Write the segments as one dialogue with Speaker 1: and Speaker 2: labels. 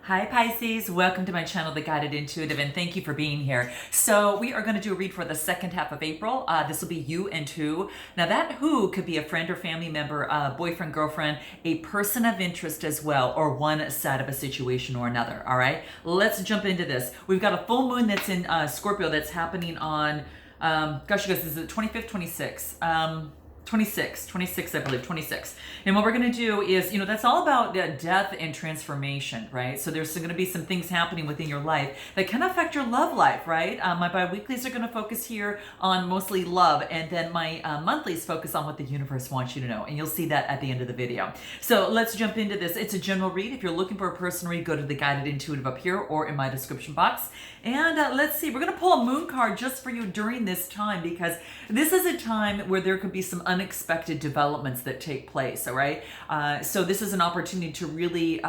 Speaker 1: Hi Pisces, welcome to my channel, The Guided Intuitive, and thank you for being here. So we are going to do a read for the second half of April. This will be you and who. Now that who could be a friend or family member, boyfriend, girlfriend, a person of interest as well, or one side of a situation or another. All right, let's jump into this. We've got a full moon that's in Scorpio that's happening on, gosh, you guys, is it 25th, 26th? 26, I believe, 26. And what we're going to do is, that's all about death and transformation, right? So there's going to be some things happening within your life that can affect your love life, right? My bi-weeklies are going to focus here on mostly love, and then my monthlies focus on what the universe wants you to know. And you'll see that at the end of the video. So let's jump into this. It's a general read. If you're looking for a personal read, go to the Guided Intuitive up here or in my description box. And let's see, we're going to pull a moon card just for you during this time, because this is a time where there could be some unexpected developments that take place. All right. So this is an opportunity to really,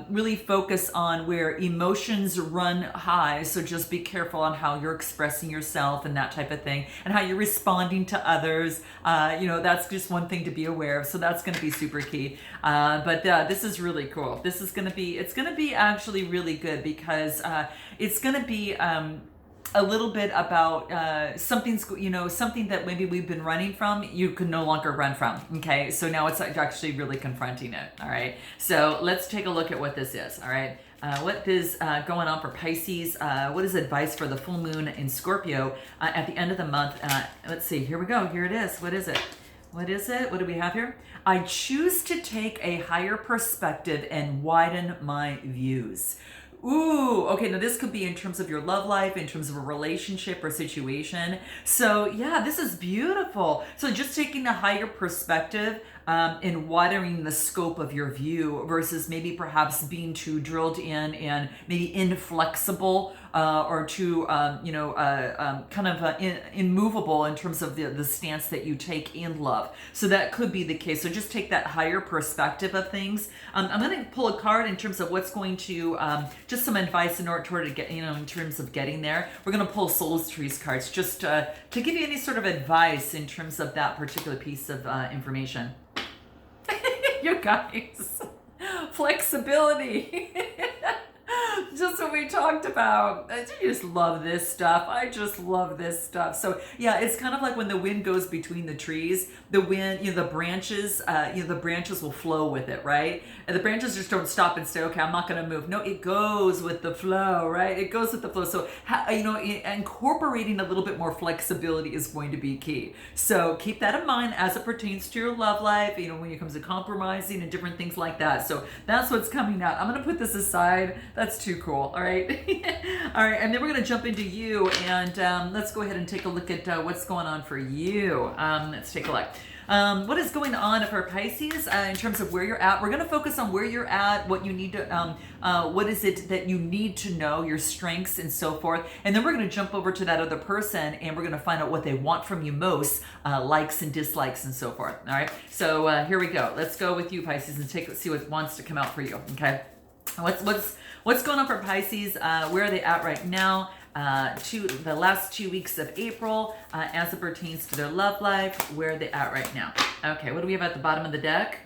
Speaker 1: really focus on where emotions run high. So just be careful on how you're expressing yourself and that type of thing, and how you're responding to others. That's just one thing to be aware of. So that's going to be super key. But this is really cool. This is going to be, it's going to be actually really good, because it's going to be, a little bit about something that maybe we've been running from, you can no longer run from. Okay, so now it's actually really confronting it. All right, so let's take a look at what this is. All right, what is going on for Pisces? What is advice for the full moon in Scorpio at the end of the month? Let's see, here we go. Here it is. What is it? What is it? What do we have here? I choose to take a higher perspective and widen my views. Ooh, okay, now this could be in terms of your love life, in terms of a relationship or situation. So yeah, this is beautiful. So just taking a higher perspective and widening the scope of your view, versus maybe perhaps being too drilled in and maybe inflexible or too, immovable in terms of the stance that you take in love. So that could be the case. So just take that higher perspective of things. I'm going to pull a card in terms of what's going to, just some advice in order to get, in terms of getting there. We're going to pull Souls Trees cards just to give you any sort of advice in terms of that particular piece of information. You guys, flexibility. Just what we talked about. I just love this stuff. I just love this stuff. So yeah, it's kind of like when the wind goes between the trees, the wind, the branches, the branches will flow with it, right? And the branches just don't stop and say, okay, I'm not going to move. No, it goes with the flow, right? It goes with the flow. So, incorporating a little bit more flexibility is going to be key. So keep that in mind as it pertains to your love life, when it comes to compromising and different things like that. So that's what's coming out. I'm going to put this aside. That's too cool. All right. All right. And then we're going to jump into you, and let's go ahead and take a look at what's going on for you. Let's take a look. What is going on for Pisces in terms of where you're at? We're going to focus on where you're at, what you need to, what is it that you need to know, your strengths and so forth. And then we're going to jump over to that other person, and we're going to find out what they want from you most, likes and dislikes and so forth. All right. So here we go. Let's go with you, Pisces, and see what wants to come out for you. Okay. What's going on for Pisces? Where are they at right now? The last 2 weeks of April, as it pertains to their love life, where are they at right now? Okay, what do we have at the bottom of the deck?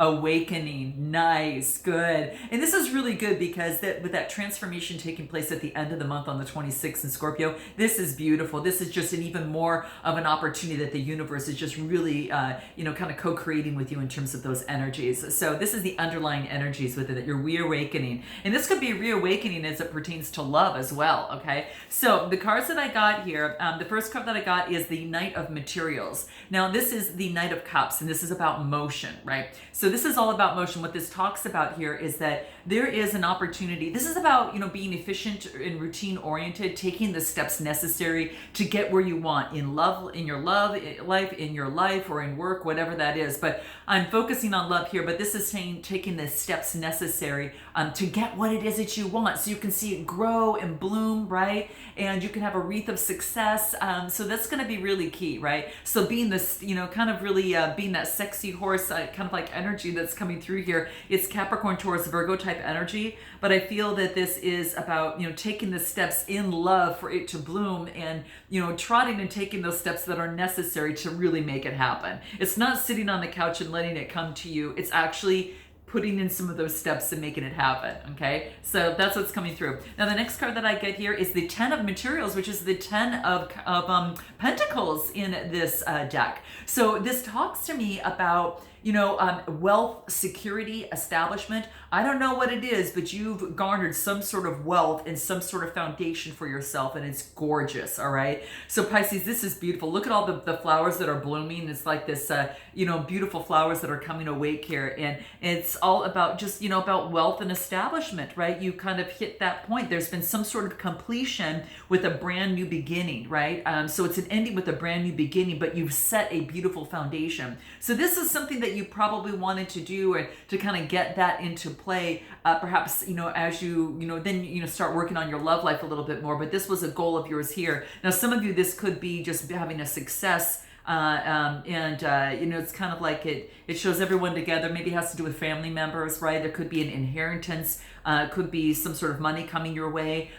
Speaker 1: Awakening. Nice. Good. And this is really good, because with that transformation taking place at the end of the month on the 26th in Scorpio, this is beautiful. This is just an even more of an opportunity that the universe is just really, kind of co-creating with you in terms of those energies. So this is the underlying energies with it, that you're reawakening. And this could be reawakening as it pertains to love as well. Okay. So the cards that I got here, the first card that I got is the Knight of Materials. Now this is the Knight of Cups, and this is about motion, right? So this is all about motion. What this talks about here is that there is an opportunity. This is about, being efficient and routine oriented, taking the steps necessary to get where you want in love, in your love life, in your life, or in work, whatever that is. But I'm focusing on love here, but this is saying taking the steps necessary to get what it is that you want, so you can see it grow and bloom, right? And you can have a wreath of success. So that's going to be really key, right? So being this, kind of really being that sexy horse, kind of like energy that's coming through here. It's Capricorn, Taurus, Virgo type energy, but I feel that this is about, taking the steps in love for it to bloom, and, trotting and taking those steps that are necessary to really make it happen. It's not sitting on the couch and letting it come to you. It's actually putting in some of those steps and making it happen. Okay, so that's what's coming through. Now the next card that I get here is the 10 of materials, which is the 10 of pentacles in this deck. So this talks to me about, you know, wealth, security, establishment. I don't know what it is, but you've garnered some sort of wealth and some sort of foundation for yourself, and it's gorgeous, all right? So Pisces, this is beautiful. Look at all the flowers that are blooming. It's like this, you know, beautiful flowers that are coming awake here, and it's all about just, you know, about wealth and establishment, right? You kind of hit that point. There's been some sort of completion with a brand new beginning, right? So it's an ending with a brand new beginning, but you've set a beautiful foundation. So this is something that you probably wanted to do, or to kind of get that into play, perhaps, you know, as you know, then, you know, start working on your love life a little bit more. But this was a goal of yours here. Now, some of you, this could be just having a success, you know, it's kind of like it shows everyone together. Maybe it has to do with family members, right? There could be an inheritance, could be some sort of money coming your way.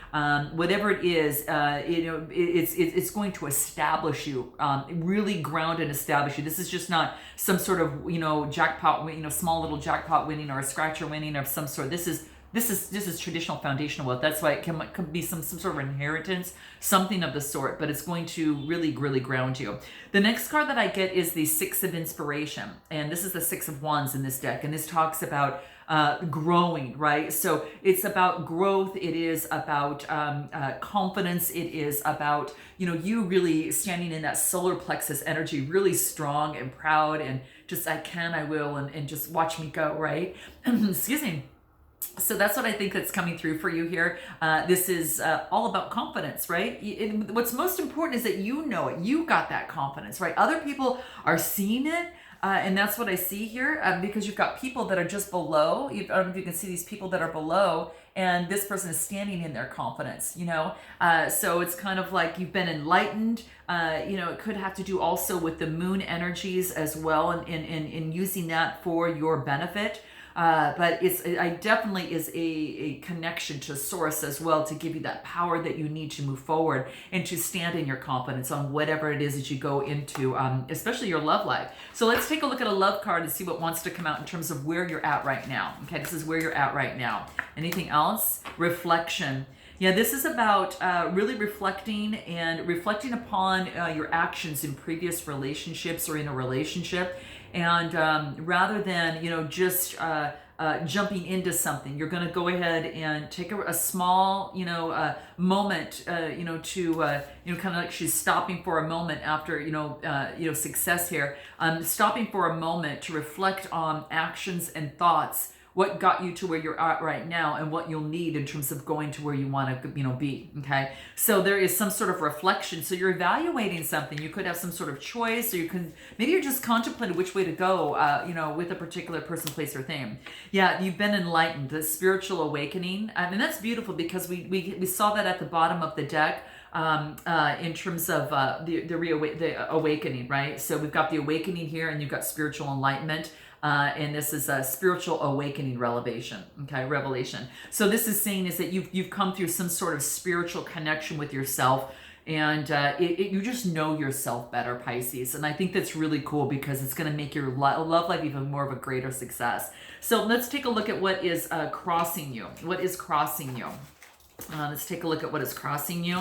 Speaker 1: Whatever it is, you know, it's going to establish you, really ground and establish you. This is just not some sort of, you know, jackpot, you know, small little jackpot winning or a scratcher winning of some sort. This is traditional foundational wealth. That's why it could be some sort of inheritance, something of the sort, but it's going to really, really ground you. The next card that I get is the 6 of inspiration. And this is the 6 of wands in this deck. And this talks about growing, right? So it's about growth. It is about confidence. It is about, you know, you really standing in that solar plexus energy, really strong and proud, and just, I can, I will, and just watch me go, right? Excuse me. So that's what I think that's coming through for you here. This is all about confidence, right? What's most important is that you know it. You got that confidence, right? Other people are seeing it. And that's what I see here, because you've got people that are just below. I don't know if you can see these people that are below, and this person is standing in their confidence, you know? So it's kind of like you've been enlightened. You know, it could have to do also with the moon energies as well, and in using that for your benefit. But it definitely is a connection to source as well, to give you that power that you need to move forward and to stand in your confidence on whatever it is that you go into, especially your love life. So let's take a look at a love card and see what wants to come out in terms of where you're at right now. Okay, this is where you're at right now. Anything else? Reflection. Yeah, this is about really reflecting upon your actions in previous relationships or in a relationship. And rather than, you know, just jumping into something, you're going to go ahead and take a small, you know, moment, you know, to, you know, kind of like she's stopping for a moment after, you know, success here. Stopping for a moment to reflect on actions and thoughts, what got you to where you're at right now, and what you'll need in terms of going to where you want to, you know, be. Okay, so there is some sort of reflection. So you're evaluating something. You could have some sort of choice, or you can, maybe you're just contemplating which way to go, you know, with a particular person, place, or thing. Yeah, you've been enlightened, the spiritual awakening, and that's beautiful, because we saw that at the bottom of the deck. In terms of the awakening, right? So we've got the awakening here, and you've got spiritual enlightenment. And this is a spiritual awakening revelation. So this is saying is that you've come through some sort of spiritual connection with yourself, and you just know yourself better, Pisces. And I think that's really cool, because it's going to make your love life even more of a greater success. So let's take a look at what is crossing you. What is crossing you? Let's take a look at what is crossing you.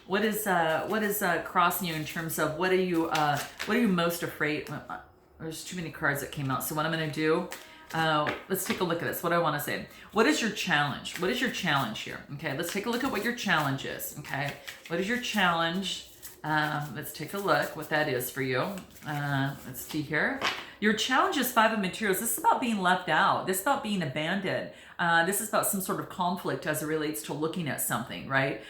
Speaker 1: What is crossing you in terms of what are you most afraid? There's too many cards that came out. So what I'm going to do, let's take a look at this. What I want to say. What is your challenge? What is your challenge here? Okay, let's take a look at what your challenge is. Okay, what is your challenge? Let's take a look what that is for you. Let's see here. Your challenge is 5 of materials. This is about being left out. This is about being abandoned. This is about some sort of conflict as it relates to looking at something, right?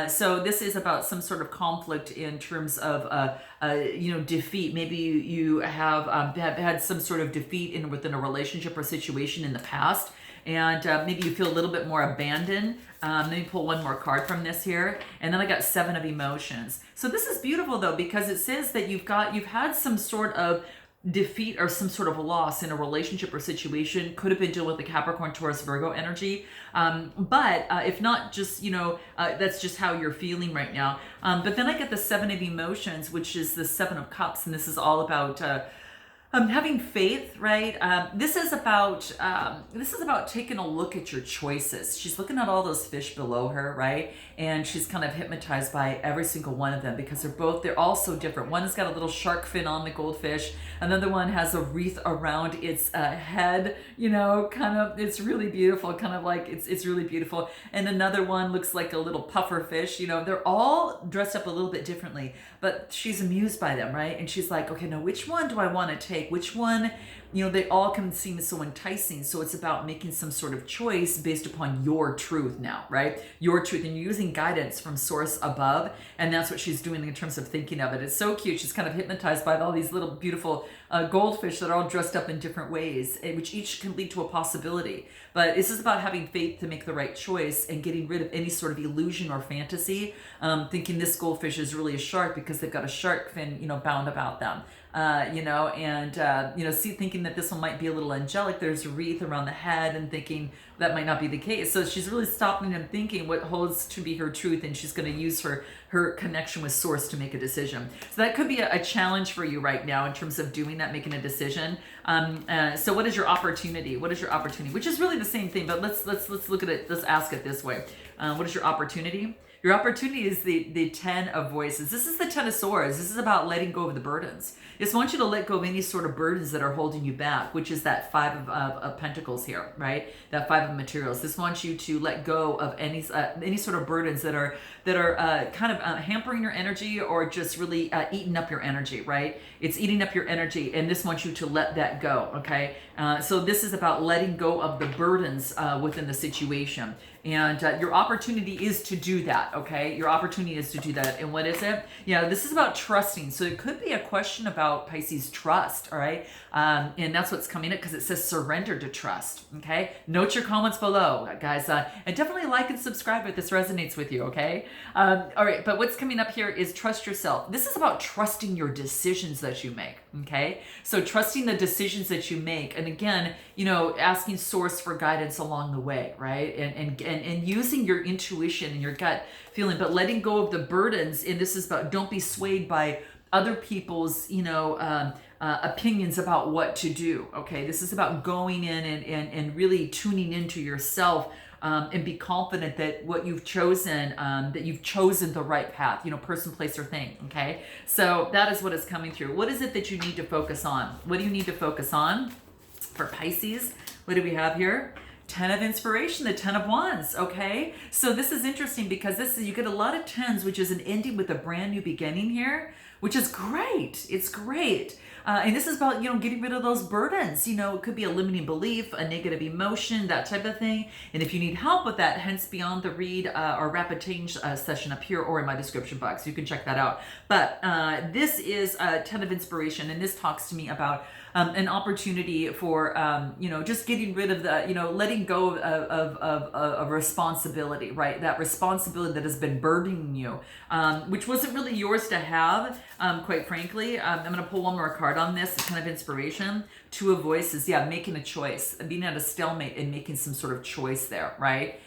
Speaker 1: So this is about some sort of conflict in terms of, you know, defeat. Maybe you have had some sort of defeat within a relationship or situation in the past, and maybe you feel a little bit more abandoned. Let me pull one more card from this here, and then I got 7 of emotions. So this is beautiful though, because it says that you've had some sort of defeat or some sort of loss in a relationship or situation. Could have been dealing with the Capricorn, Taurus, Virgo energy. But if not, just, you know, that's just how you're feeling right now. But then I get the 7 of emotions, which is the 7 of cups. And this is all about Having faith, right? This is about taking a look at your choices. She's looking at all those fish below her, right? And she's kind of hypnotized by every single one of them because they're all so different. One has got a little shark fin on the goldfish. Another one has a wreath around its head, kind of, it's really beautiful, kind of like it's really beautiful. And another one looks like a little puffer fish. They're all dressed up a little bit differently, but she's amused by them, right? And she's like, okay, now which one do I want to take? Which one, they all can seem so enticing. So it's about making some sort of choice based upon your truth now, right? Your truth. And you're using guidance from source above. And that's what she's doing in terms of thinking of it. It's so cute. She's kind of hypnotized by all these little beautiful goldfish that are all dressed up in different ways, which each can lead to a possibility. But this is about having faith to make the right choice and getting rid of any sort of illusion or fantasy, thinking this goldfish is really a shark because they've got a shark fin, bound about them. Thinking that this one might be a little angelic. There's a wreath around the head, and thinking that might not be the case. So she's really stopping and thinking what holds to be her truth, and she's going to use her connection with source to make a decision. So that could be a challenge for you right now in terms of doing that, making a decision. So what is your opportunity? What is your opportunity? Which is really the same thing, but let's look at it. Let's ask it this way. What is your opportunity? Your opportunity is the 10 of voices. This is the 10 of swords. This is about letting go of the burdens. Just want you to let go of any sort of burdens that are holding you back, which is that 5 of pentacles here, right? That 5 of materials. This wants you to let go of any sort of burdens that are kind of hampering your energy or just really eating up your energy, right? It's eating up your energy, and this wants you to let that go, okay? So this is about letting go of the burdens within the situation. And your opportunity is to do that, okay? Your opportunity is to do that. And what is it? This is about trusting. So it could be a question about Pisces trust, all right? And that's what's coming up because it says surrender to trust, okay? Note your comments below, guys. And definitely like and subscribe if this resonates with you, okay? All right, but what's coming up here is trust yourself. This is about trusting your decisions that you make, okay? So trusting the decisions that you make. And again, asking source for guidance along the way, right? And using your intuition and your gut feeling, but letting go of the burdens. And this is about, don't be swayed by other people's, opinions about what to do. Okay. This is about going in and really tuning into yourself, and be confident that what you've chosen, that you've chosen the right path, person, place, or thing. Okay. So that is what is coming through. What is it that you need to focus on? What do you need to focus on for Pisces? What do we have here? 10 of inspiration, the 10 of wands, okay? So this is interesting because you get a lot of 10s, which is an ending with a brand new beginning here, which is great. It's great. And this is about, getting rid of those burdens. It could be a limiting belief, a negative emotion, that type of thing. And if you need help with that, hence beyond the read or rapid change session up here or in my description box, you can check that out. But this is a 10 of inspiration, and this talks to me about an opportunity for, just getting rid of the, letting go of responsibility, right? That responsibility that has been burdening you, which wasn't really yours to have, quite frankly. I'm going to pull one more card on this, kind of inspiration. 2 of voices, making a choice, being at a stalemate and making some sort of choice there, right?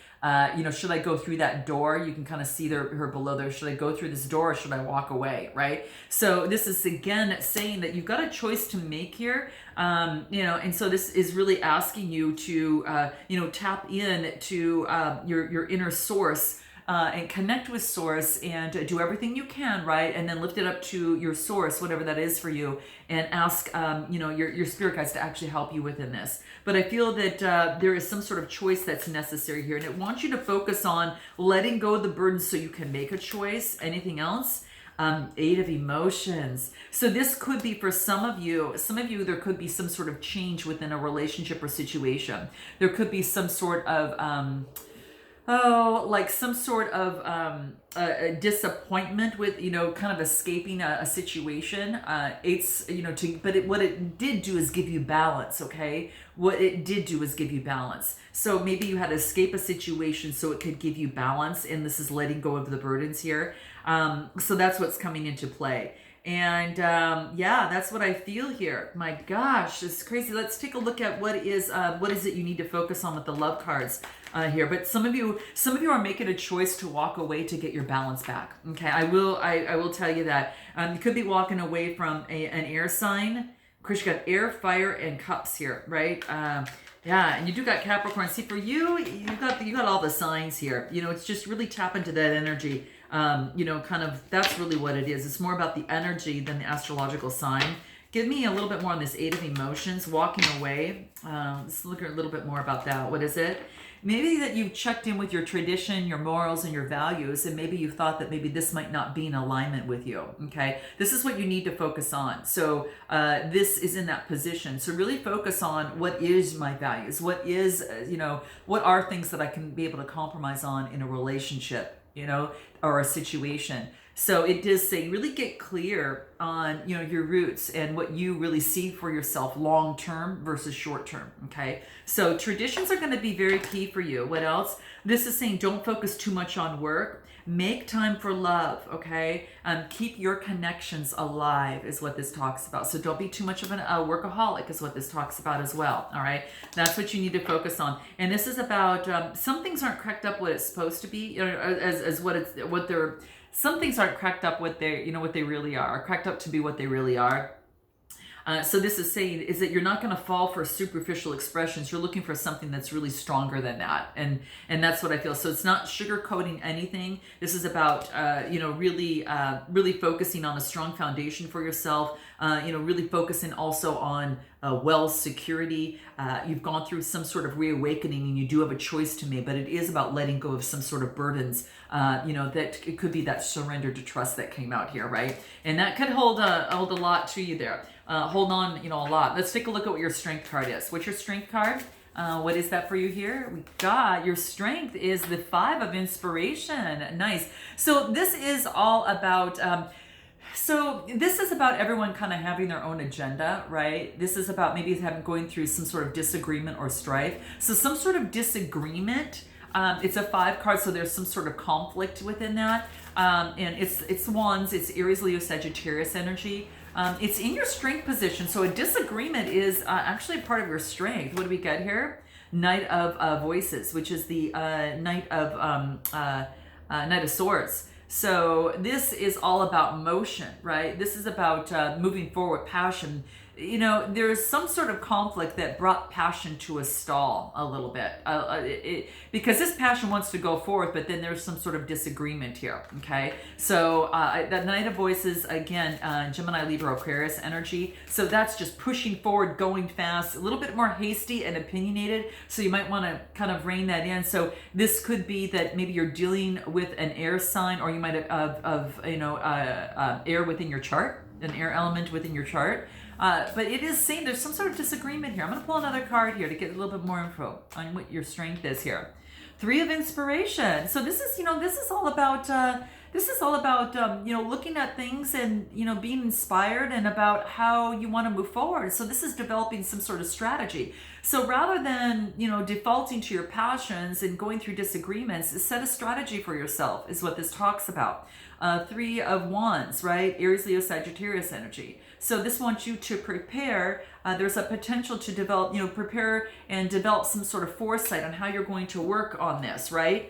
Speaker 1: Should I go through that door? You can kind of see her below there. Should I go through this door or should I walk away? Right. So this is again saying that you've got a choice to make here. And so this is really asking you to, tap in to your inner source. And connect with source and do everything you can, right? And then lift it up to your source, whatever that is for you, and ask, your spirit guides to actually help you within this. But I feel that there is some sort of choice that's necessary here, and it wants you to focus on letting go of the burden so you can make a choice. Anything else? 8 of emotions. So this could be for some of you, there could be some sort of change within a relationship or situation. There could be some sort of, like some sort of a disappointment with, kind of escaping a situation. What it did do is give you balance, okay? What it did do is give you balance. So maybe you had to escape a situation so it could give you balance, and this is letting go of the burdens here. So that's what's coming into play. And that's what I feel here. My gosh, it's crazy. Let's take a look at what is it you need to focus on with the love cards here. But some of you are making a choice to walk away to get your balance back. Okay, I will tell you that. You could be walking away from an air sign. Of course, you got air, fire, and cups here, right? Yeah, and you do got Capricorn. See, for you, you got all the signs here. You know, it's just really tap into that energy. You know, kind of that's really what it is. It's more about the energy than the astrological sign. Give me a little bit more on this Eight of Emotions, walking away. Let's look a little bit more about that. What is it? Maybe that you've checked in with your tradition, your morals, and your values, and maybe you thought that maybe this might not be in alignment with you, okay? This is what you need to focus on. So this is in that position. So really focus on what is my values, what is, you know, what are things that I can be able to compromise on in a relationship, you know, or a situation. So it does say really get clear on, you know, your roots and what you really see for yourself long term versus short term. Okay. So traditions are going to be very key for you. What else? This is saying don't focus too much on work. Make time for love. Okay. Keep your connections alive is what this talks about. So don't be too much of a workaholic is what this talks about as well. All right. That's what you need to focus on. And this is about some things aren't cracked up what it's supposed to be, you know, as what they're. Some things aren't cracked up what they, you know, what they really are cracked up to be what they really are. So this is saying is that you're not going to fall for superficial expressions. You're looking for something that's really stronger than that, and that's what I feel. So it's not sugarcoating anything. This is about you know, really focusing on a strong foundation for yourself. You know, really focusing also on wealth, security. You've gone through some sort of reawakening, and you do have a choice to make. But it is about letting go of some sort of burdens. You know, that it could be that surrender to trust that came out here, right? And that could hold a lot to you there. Hold on, you know, a lot. Let's take a look at what your strength card is. What's your strength card? What is that for you here? We got your strength is the Five of Inspiration. Nice. So this is all about, this is about everyone kind of having their own agenda, right? This is about maybe going through some sort of disagreement or strife. So some sort of disagreement. It's a 5 card, so there's some sort of conflict within that. And it's wands, it's Aries, Leo, Sagittarius energy. It's in your strength position. So a disagreement is actually part of your strength. What do we get here? Knight of Voices, which is the Knight of Swords. So this is all about motion, right? This is about moving forward, passion. You know, there's some sort of conflict that brought passion to a stall a little bit. Because this passion wants to go forth, but then there's some sort of disagreement here, okay? So that Knight of Voices, again, Gemini, Libra, Aquarius energy. So that's just pushing forward, going fast, a little bit more hasty and opinionated. So you might want to kind of rein that in. So this could be that maybe you're dealing with an air sign, or you might have you know, air within your chart, an air element within your chart. But it is saying there's some sort of disagreement here. I'm going to pull another card here to get a little bit more info on what your strength is here. 3 of Inspiration. So this is, you know, this is all about, you know, looking at things and, you know, being inspired and about how you want to move forward. So this is developing some sort of strategy. So rather than, you know, defaulting to your passions and going through disagreements, set a strategy for yourself is what this talks about. 3 of Wands, right? Aries, Leo, Sagittarius energy. So this wants you to prepare. There's a potential to develop, you know, prepare and develop some sort of foresight on how you're going to work on this, right?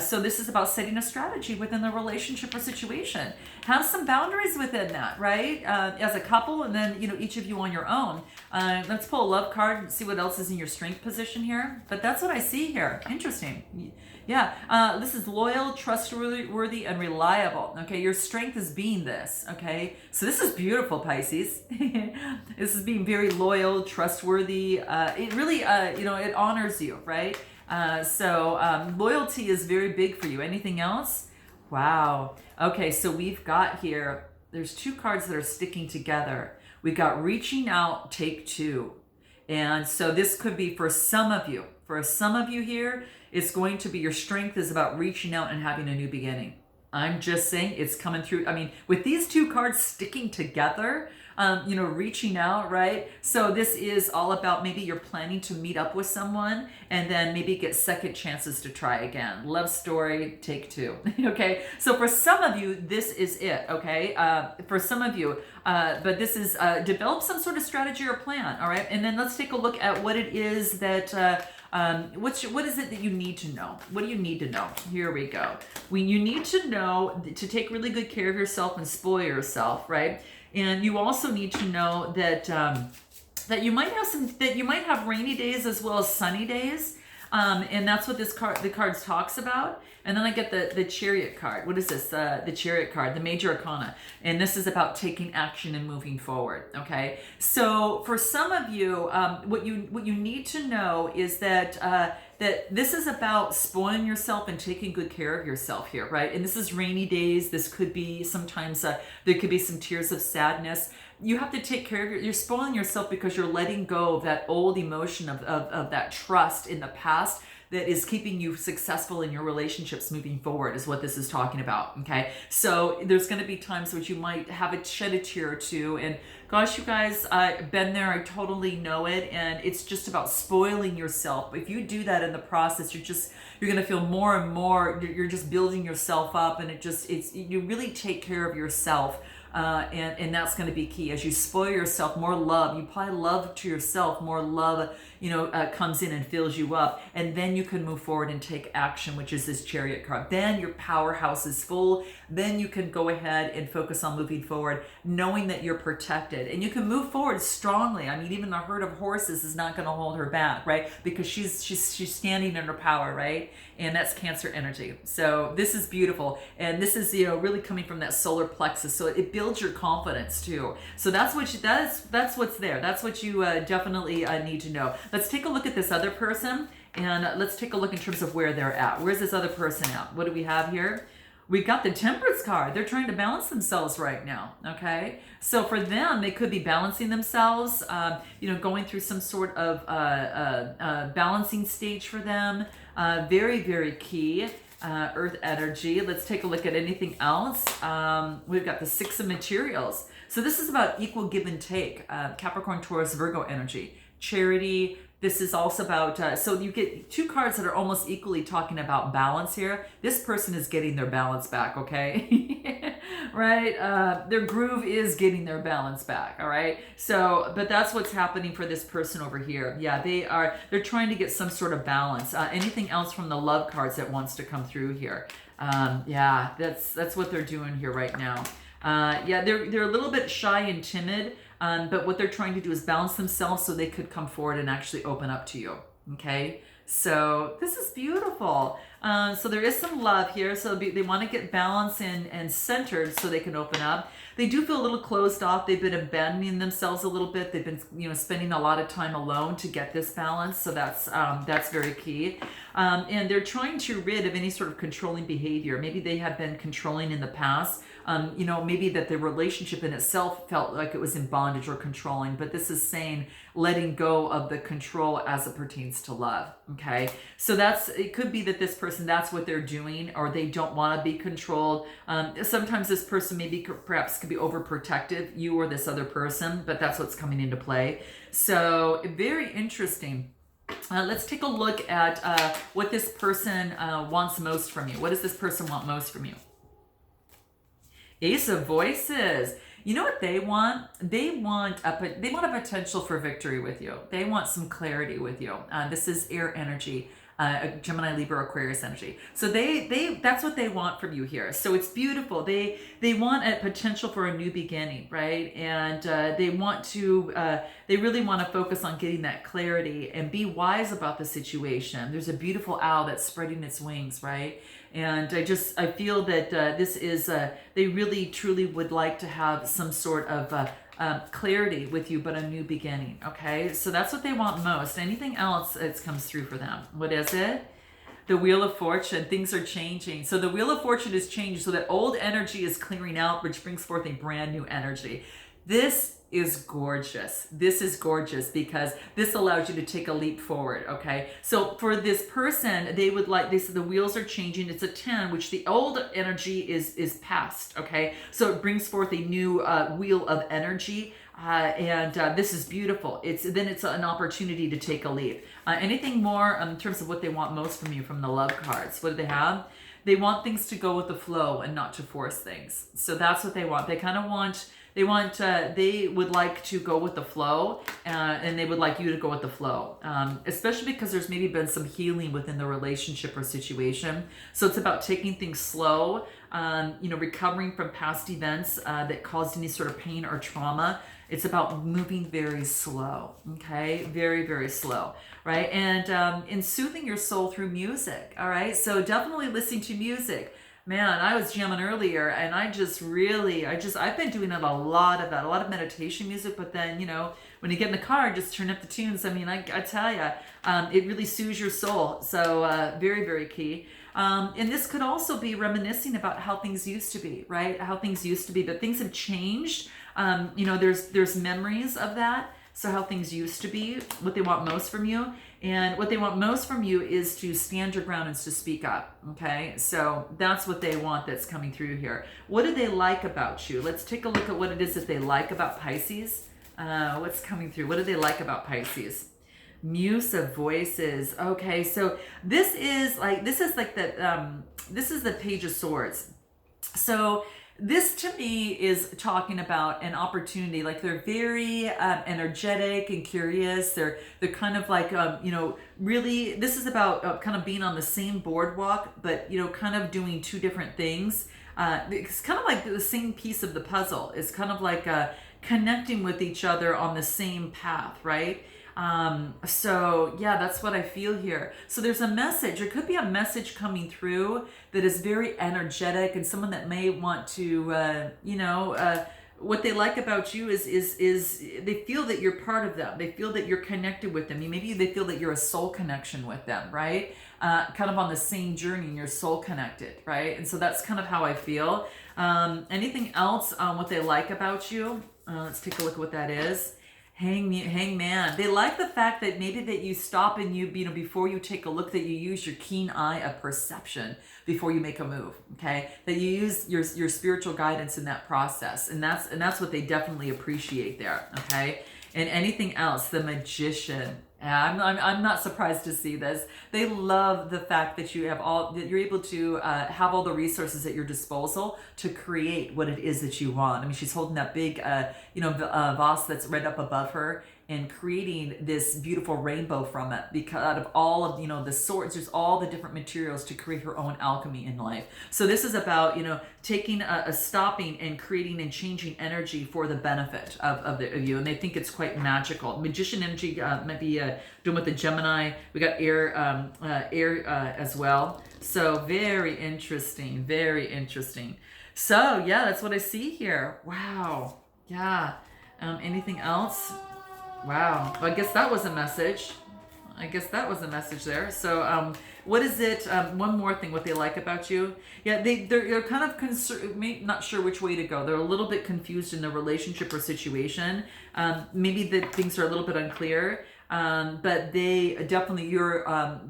Speaker 1: So this is about setting a strategy within the relationship or situation. Have some boundaries within that, right? As a couple, and then, you know, each of you on your own. Let's pull a love card and see what else is in your strength position here. But that's what I see here. Interesting. Yeah, this is loyal, trustworthy, and reliable. Okay, your strength is being this. Okay, so this is beautiful, Pisces. This is being very loyal, trustworthy. It really, you know, it honors you, right? So loyalty is very big for you. Anything else? Wow. Okay, so we've got here, there's 2 cards that are sticking together. We've got reaching out, take 2. And so this could be for some of you. For some of you here, it's going to be your strength is about reaching out and having a new beginning. I'm just saying it's coming through. I mean, with these 2 cards sticking together, you know, reaching out, right? So this is all about maybe you're planning to meet up with someone and then maybe get second chances to try again. Love story, take 2. Okay, so for some of you, this is it, okay? For some of you, but this is develop some sort of strategy or plan, all right? And then let's take a look at what it is that, what is it that you need to know? What do you need to know? Here we go. You need to know to take really good care of yourself and spoil yourself, right? And you also need to know that that you might have rainy days as well as sunny days. And that's what the cards talks about. And then I get the Chariot card. What is this? The Chariot card, the Major Arcana. And this is about taking action and moving forward. Okay. So for some of you, what you need to know is that that this is about spoiling yourself and taking good care of yourself here, right? And this is rainy days. This could be sometimes there could be some tears of sadness. You have to take care of you're spoiling yourself because you're letting go of that old emotion of that trust in the past that is keeping you successful in your relationships moving forward, is what this is talking about. Okay, so there's going to be times which you might have a shed a tear or two, and gosh, you guys, I've been there. I totally know it, and it's just about spoiling yourself. If you do that in the process, you're going to feel more and more. You're just building yourself up, and you really take care of yourself. And that's going to be key. As you spoil yourself, more love, you apply love to yourself, more love, comes in and fills you up. And then you can move forward and take action, which is this Chariot card. Then your powerhouse is full. Then you can go ahead and focus on moving forward, knowing that you're protected. And you can move forward strongly. I mean, even a herd of horses is not going to hold her back, right? Because she's standing in her power, right? And that's Cancer energy. So this is beautiful. And this is, really coming from that solar plexus. So it builds your confidence too. So that's what's there. That's what you definitely need to know. Let's take a look at this other person, and let's take a look in terms of where they're at. Where's this other person at? What do we have here? We got the Temperance card. They're trying to balance themselves right now, okay? So for them, they could be balancing themselves, going through some sort of balancing stage for them. Very, very key. Earth energy. Let's take a look at anything else. We've got the Six of Materials. So this is about equal give and take. Capricorn, Taurus, Virgo energy. Charity. This is also about, so you get two cards that are almost equally talking about balance here. This person is getting their balance back, okay? Right? Their groove is getting their balance back, all right? So, but that's what's happening for this person over here. Yeah, they're trying to get some sort of balance. Anything else from the love cards that wants to come through here? Yeah, that's what they're doing here right now. Yeah, they're a little bit shy and timid. But what they're trying to do is balance themselves so they could come forward and actually open up to you. Okay, so this is beautiful. So there is some love here. So they want to get balanced and centered so they can open up. They do feel a little closed off. They've been abandoning themselves a little bit. They've been, spending a lot of time alone to get this balance. So that's very key. And they're trying to rid of any sort of controlling behavior. Maybe they have been controlling in the past. Maybe that the relationship in itself felt like it was in bondage or controlling, but this is saying letting go of the control as it pertains to love. Okay. So it could be that this person, that's what they're doing, or they don't want to be controlled. Sometimes this person perhaps could be overprotective, you or this other person, but that's what's coming into play. So very interesting. Let's take a look at what this person wants most from you. What does this person want most from you? Ace of Voices. You know what they want? They want a potential for victory with you. They want some clarity with you. This is air energy, Gemini, Libra, Aquarius energy. So that's what they want from you here. So it's beautiful. They want a potential for a new beginning, right? And they really want to focus on getting that clarity and be wise about the situation. There's a beautiful owl that's spreading its wings, right? And I feel that this is, they really truly would like to have some sort of clarity with you, but a new beginning, okay? So that's what they want most. Anything else that comes through for them? What is it? The Wheel of Fortune. Things are changing. So the Wheel of Fortune is changing so that old energy is clearing out, which brings forth a brand new energy. This is gorgeous. This is gorgeous because this allows you to take a leap forward, okay? So for this person, they said the wheels are changing. It's a 10, which the old energy is past, okay? So it brings forth a new wheel of energy, and this is beautiful. It's an opportunity to take a leap. Anything more in terms of what they want most from you from the love cards? What do they have? They want things to go with the flow and not to force things. So that's what they want. They kind of want They would like to go with the flow, and they would like you to go with the flow, especially because there's maybe been some healing within the relationship or situation. So it's about taking things slow, recovering from past events that caused any sort of pain or trauma. It's about moving very slow, okay? Very, very slow, right? And soothing your soul through music, all right? So definitely listening to music. Man, I was jamming earlier, and I've been doing a lot of meditation music, but then, when you get in the car, just turn up the tunes. I mean, I tell you, it really soothes your soul. So very, very key. And this could also be reminiscing about how things used to be, right? How things used to be, but things have changed. There's memories of that. So how things used to be, what they want most from you. And what they want most from you is to stand your ground and to speak up, okay? So that's what they want that's coming through here. What do they like about you? Let's take a look at what it is that they like about Pisces. What's coming through? What do they like about Pisces? Muse of voices. Okay, so this is the Page of Swords. So this to me is talking about an opportunity. Like they're very energetic and curious. They're kind of like really. This is about kind of being on the same boardwalk, but kind of doing two different things. It's kind of like the same piece of the puzzle. It's kind of like connecting with each other on the same path, right? So yeah, that's what I feel here. So there's a message. There could be a message coming through that is very energetic, and someone that may want to, what they like about you is they feel that you're part of them. They feel that you're connected with them. Maybe they feel that you're a soul connection with them, right? Kind of on the same journey, and you're soul connected, right? And so that's kind of how I feel. Anything else on what they like about you? Let's take a look at what that is. Hangman. They like the fact that maybe that you stop and before you take a look, that you use your keen eye of perception before you make a move. Okay, that you use your spiritual guidance in that process, and that's what they definitely appreciate there. Okay, and anything else, the Magician. I'm not surprised to see this. They love the fact that you're able to have all the resources at your disposal to create what it is that you want. I mean, she's holding that big, vase that's right up above her, and creating this beautiful rainbow from it, because out of all of the swords, there's all the different materials to create her own alchemy in life. So this is about taking a stopping and creating and changing energy for the benefit of you, and they think it's quite magical. Magician energy might be doing with the Gemini. We got air as well. So very interesting, very interesting. So yeah, that's what I see here. Wow. Yeah. Anything else? Wow. Well, I guess that was a message. There. So, what is it? One more thing, what they like about you. Yeah, they're kind of not sure which way to go. They're a little bit confused in their relationship or situation. Maybe that things are a little bit unclear. But they definitely, you're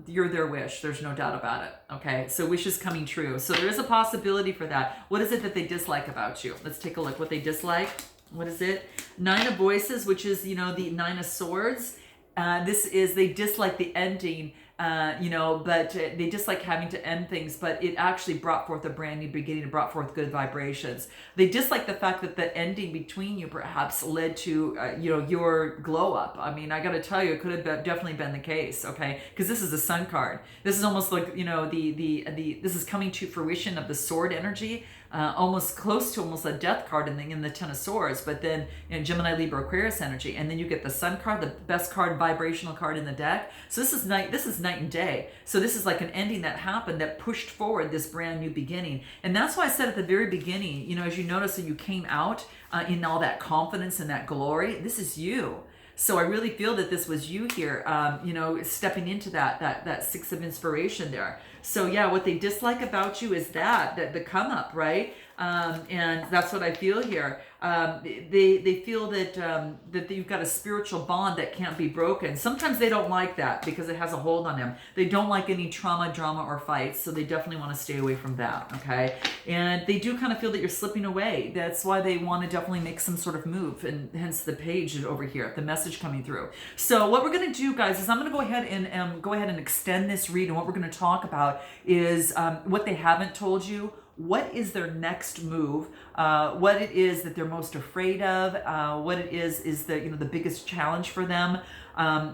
Speaker 1: their wish. There's no doubt about it. Okay. So wish is coming true. So there is a possibility for that. What is it that they dislike about you? Let's take a look. What they dislike. What is it? Nine of Voices, which is, the Nine of Swords. They dislike the ending, but they dislike having to end things, but it actually brought forth a brand new beginning. It brought forth good vibrations. They dislike the fact that the ending between you perhaps led to, your glow up. I mean, I got to tell you, it could have definitely been the case, okay? Because this is a Sun card. This is almost like, this is coming to fruition of the sword energy. Almost close to almost a death card in the Ten of Swords, but then Gemini, Libra, Aquarius energy, and then you get the Sun card, the best card, vibrational card in the deck. So this is night and day. So this is like an ending that happened that pushed forward this brand new beginning, and that's why I said at the very beginning, as you notice that you came out in all that confidence and that glory, this is you. So I really feel that this was you here, stepping into that Six of Inspiration there. So yeah, what they dislike about you is that the come up, right? And that's what I feel here. They feel that you've got a spiritual bond that can't be broken. Sometimes they don't like that because it has a hold on them. They don't like any trauma, drama, or fights, so they definitely want to stay away from that, okay? And they do kind of feel that you're slipping away. That's why they want to definitely make some sort of move, and hence the page over here, the message coming through. So what we're going to do, guys, is I'm going to go ahead and extend this read, and what we're going to talk about is what they haven't told you, what is their next move, what it is that they're most afraid of, what it is the, you know, the biggest challenge for them,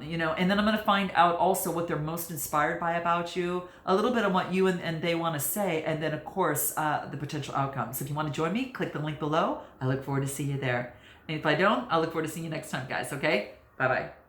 Speaker 1: you know, and then I'm going to find out also what they're most inspired by about you, a little bit on what you and they want to say, and then of course the potential outcomes. So if you want to join me, click the link below. I look forward to seeing you there. And if I don't, I'll look forward to seeing you next time, guys. Okay? Bye-bye.